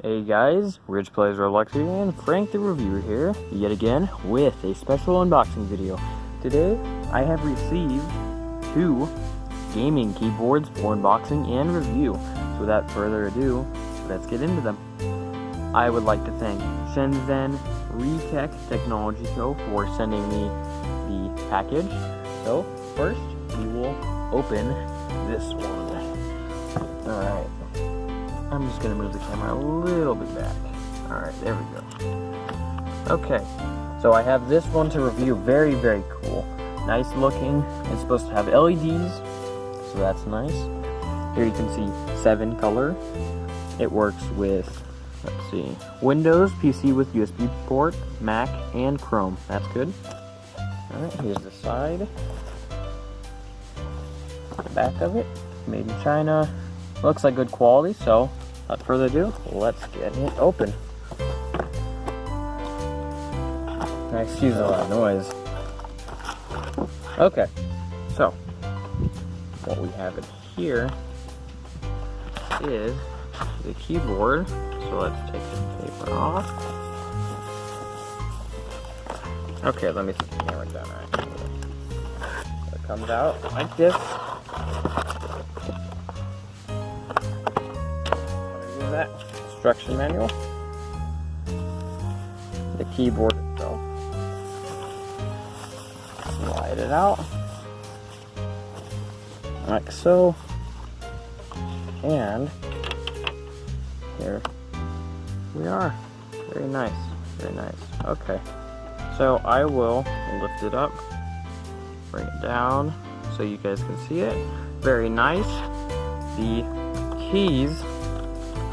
Hey guys, Rich Plays Roblox and Frank the Reviewer here, yet again, with a special unboxing video. Today, I have received 2 gaming keyboards for unboxing and review. So without further ado, let's get into them. I would like to thank Shenzhen Retech Technology Co. for sending me the package. So, first, we will open this one. Alright. I'm just going to move the camera a little bit back. Alright, there we go. Okay, so I have this one to review. Very, very cool. Nice looking. It's supposed to have LEDs, so that's nice. Here you can see 7 color. It works with, let's see, Windows, PC with USB port, Mac, and Chrome. That's good. Alright, here's the side. The back of it, made in China. Looks like good quality, so without further ado, let's get it open. Excuse a lot of noise. Okay, so what we have in here is the keyboard. So let's take the paper off. Okay, let me set the camera down actually. So it comes out like this. That instruction manual, the keyboard itself, slide it out like so, and here we are. Very nice, very nice. Okay, so I will lift it up, bring it down so you guys can see it. Very nice. The keys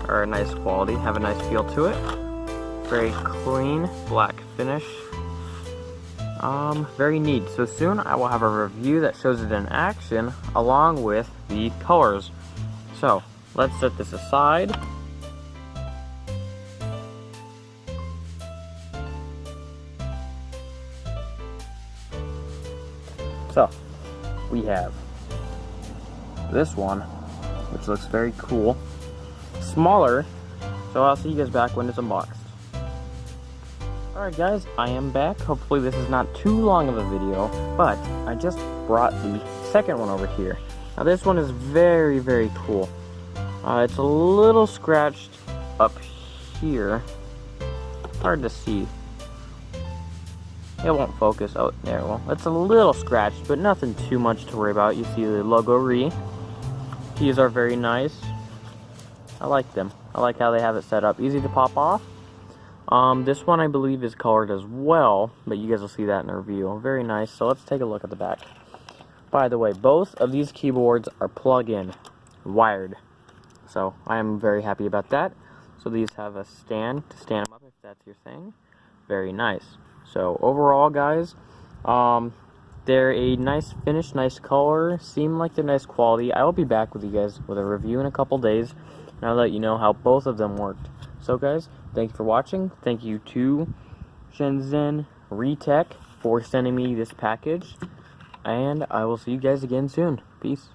are a nice quality, have a nice feel to it. Very clean, black finish. Very neat. So soon I will have a review that shows it in action along with the colors. So let's set this aside. So we have this one, which looks very cool. Smaller, so I'll see you guys back when it's unboxed. Alright guys, I am back. Hopefully this is not too long of a video, but I just brought the second one over here. Now this one is very, very cool. It's a little scratched up here. Hard to see. It won't focus. Oh, there, well, it's a little scratched, but nothing too much to worry about. You see the logo RE. Keys are very nice. I like them. I like how they have it set up. Easy to pop off. This one I believe is colored as well, but you guys will see that in the review. Very nice. So let's take a look at the back. By the way, both of these keyboards are plug-in, wired. So I am very happy about that. So these have a stand to stand them up if that's your thing. Very nice. So overall, guys, they're a nice finish, nice color, seem like they're nice quality. I will be back with you guys with a review in a couple days. And I'll let you know how both of them worked. So guys, thank you for watching. Thank you to Shenzhen Retech for sending me this package. And I will see you guys again soon. Peace.